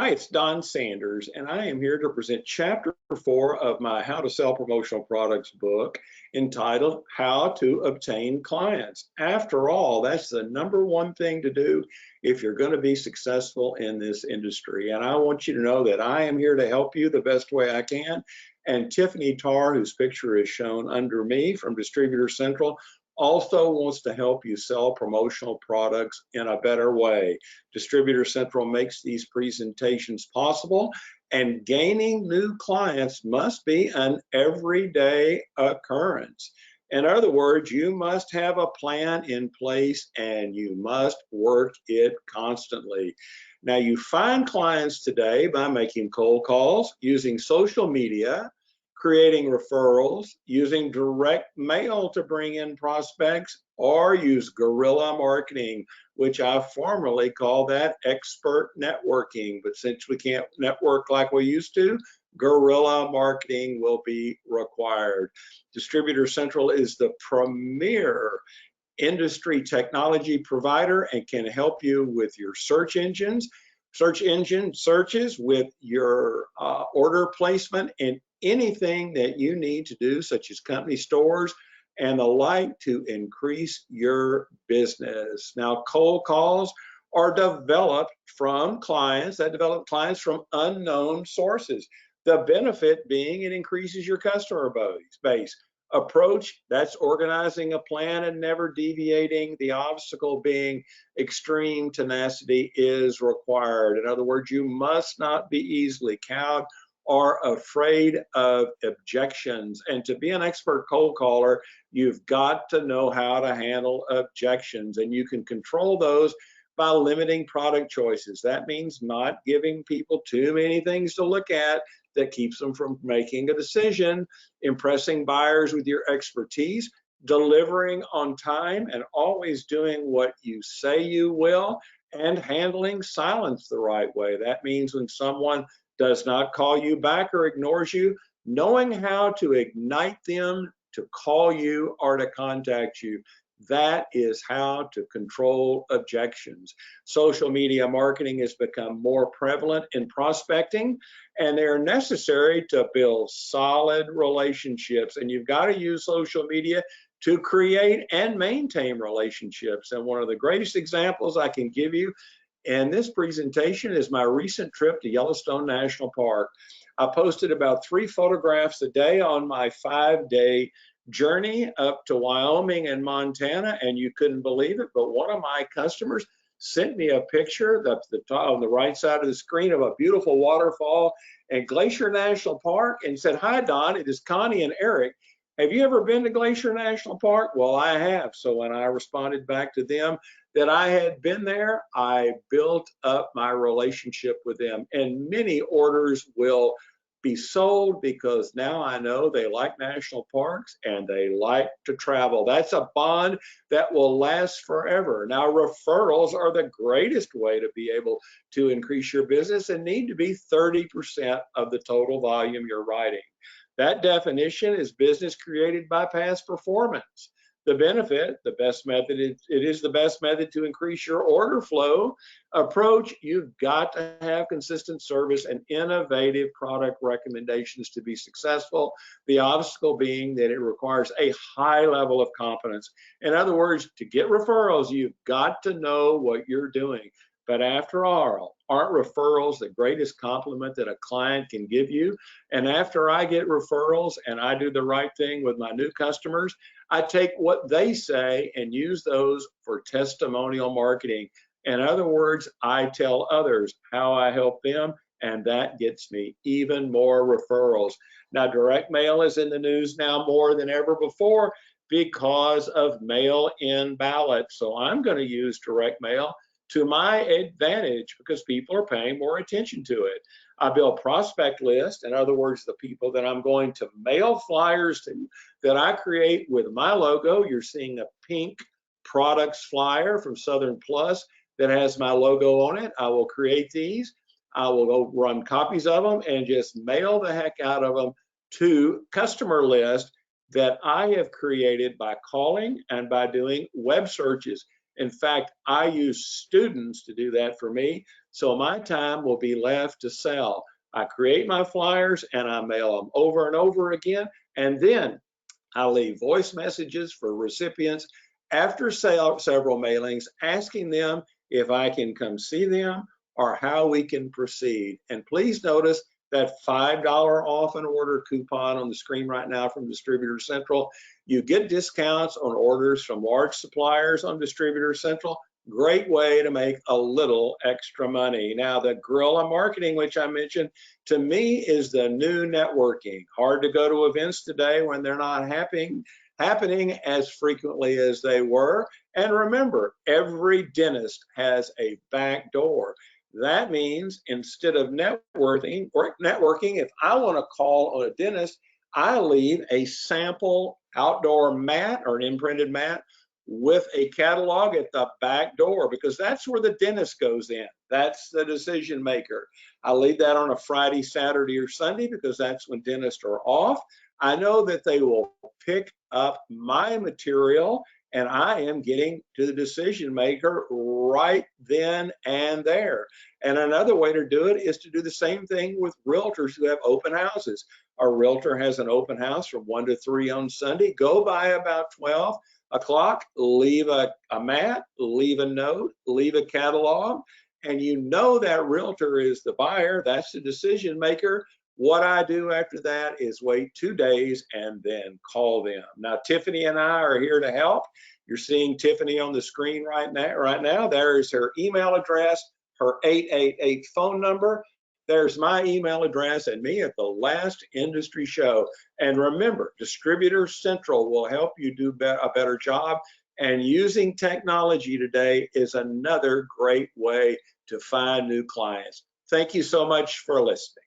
Hi, it's Don Sanders, and I am here to present Chapter 4 of my How to Sell Promotional Products book entitled How to Obtain Clients. After all, that's the number one thing to do if you're going to be successful in this industry. And I want you to know that I am here to help you the best way I can. And Tiffany Tarr, whose picture is shown under me from Distributor Central, also wants to help you sell promotional products in a better way. Distributor Central makes these presentations possible, and gaining new clients must be an everyday occurrence. In other words, you must have a plan in place and you must work it constantly. Now, you find clients today by making cold calls, using social media, creating referrals, using direct mail to bring in prospects, or use guerrilla marketing, which I formerly called that expert networking. But since we can't network like we used to, guerrilla marketing will be required. Distributor Central is the premier industry technology provider and can help you with your search engine searches, with your order placement, and anything that you need to do, such as company stores and the like, to increase your business. Now, cold calls are developed from clients from unknown sources. The benefit being it increases your customer base. Approach, that's organizing a plan and never deviating. The obstacle being extreme tenacity is required. In other words, you must not be easily cowed or afraid of objections. And to be an expert cold caller, you've got to know how to handle objections, and you can control those by limiting product choices. That means not giving people too many things to look at that keeps them from making a decision, impressing buyers with your expertise, delivering on time and always doing what you say you will, and handling silence the right way. That means when someone does not call you back or ignores you, knowing how to ignite them to call you or to contact you. That is how to control objections. Social media marketing has become more prevalent in prospecting, and they are necessary to build solid relationships. And you've got to use social media to create and maintain relationships. And one of the greatest examples I can give you in this presentation is my recent trip to Yellowstone National Park. I posted about 3 photographs a day on my 5-day journey up to Wyoming and Montana, and you couldn't believe it, but one of my customers sent me a picture on the right side of the screen of a beautiful waterfall at Glacier National Park and said, "Hi, Don, it is Connie and Eric. Have you ever been to Glacier National Park?" Well, I have. So when I responded back to them that I had been there, I built up my relationship with them, and many orders will be sold because now I know they like national parks and they like to travel. That's a bond that will last forever. Now, referrals are the greatest way to be able to increase your business and need to be 30% of the total volume you're writing. That definition is business created by past performance. The benefit, the best method, it is the best method to increase your order flow approach. You've got to have consistent service and innovative product recommendations to be successful. The obstacle being that it requires a high level of competence. In other words, to get referrals, you've got to know what you're doing. But after all, aren't referrals the greatest compliment that a client can give you? And after I get referrals and I do the right thing with my new customers, I take what they say and use those for testimonial marketing. In other words, I tell others how I help them, and that gets me even more referrals. Now, direct mail is in the news now more than ever before because of mail-in ballots. So I'm going to use direct mail to my advantage because people are paying more attention to it. I build prospect lists, in other words, the people that I'm going to mail flyers to that I create with my logo. You're seeing a pink products flyer from Southern Plus that has my logo on it. I will create these. I will go run copies of them and just mail the heck out of them to customer lists that I have created by calling and by doing web searches. In fact, I use students to do that for me, so my time will be left to sell. I create my flyers and I mail them over and over again, and then I leave voice messages for recipients after several mailings, asking them if I can come see them or how we can proceed. And please notice that $5 off an order coupon on the screen right now from Distributor Central. You get discounts on orders from large suppliers on Distributor Central. Great way to make a little extra money. Now, the guerrilla marketing, which I mentioned, to me is the new networking. Hard to go to events today when they're not happening as frequently as they were. And remember, every dentist has a back door. That means instead of networking, if I want to call on a dentist, I leave a sample outdoor mat or an imprinted mat with a catalog at the back door, because that's where the dentist goes in. That's the decision maker. I leave that on a Friday, Saturday, or Sunday because that's when dentists are off. I know that they will pick up my material and I am getting to the decision maker right then and there. And another way to do it is to do the same thing with realtors who have open houses. A realtor has an open house from 1 to 3 on Sunday. Go by about 12 o'clock, leave a mat, leave a note, leave a catalog, and you know that realtor is the buyer, that's the decision maker. What I do after that is wait 2 days and then call them. Now, Tiffany and I are here to help. You're seeing Tiffany on the screen right now. There is her email address, her 888 phone number. There's my email address and me at the last industry show. And remember, Distributor Central will help you do a better job. And using technology today is another great way to find new clients. Thank you so much for listening.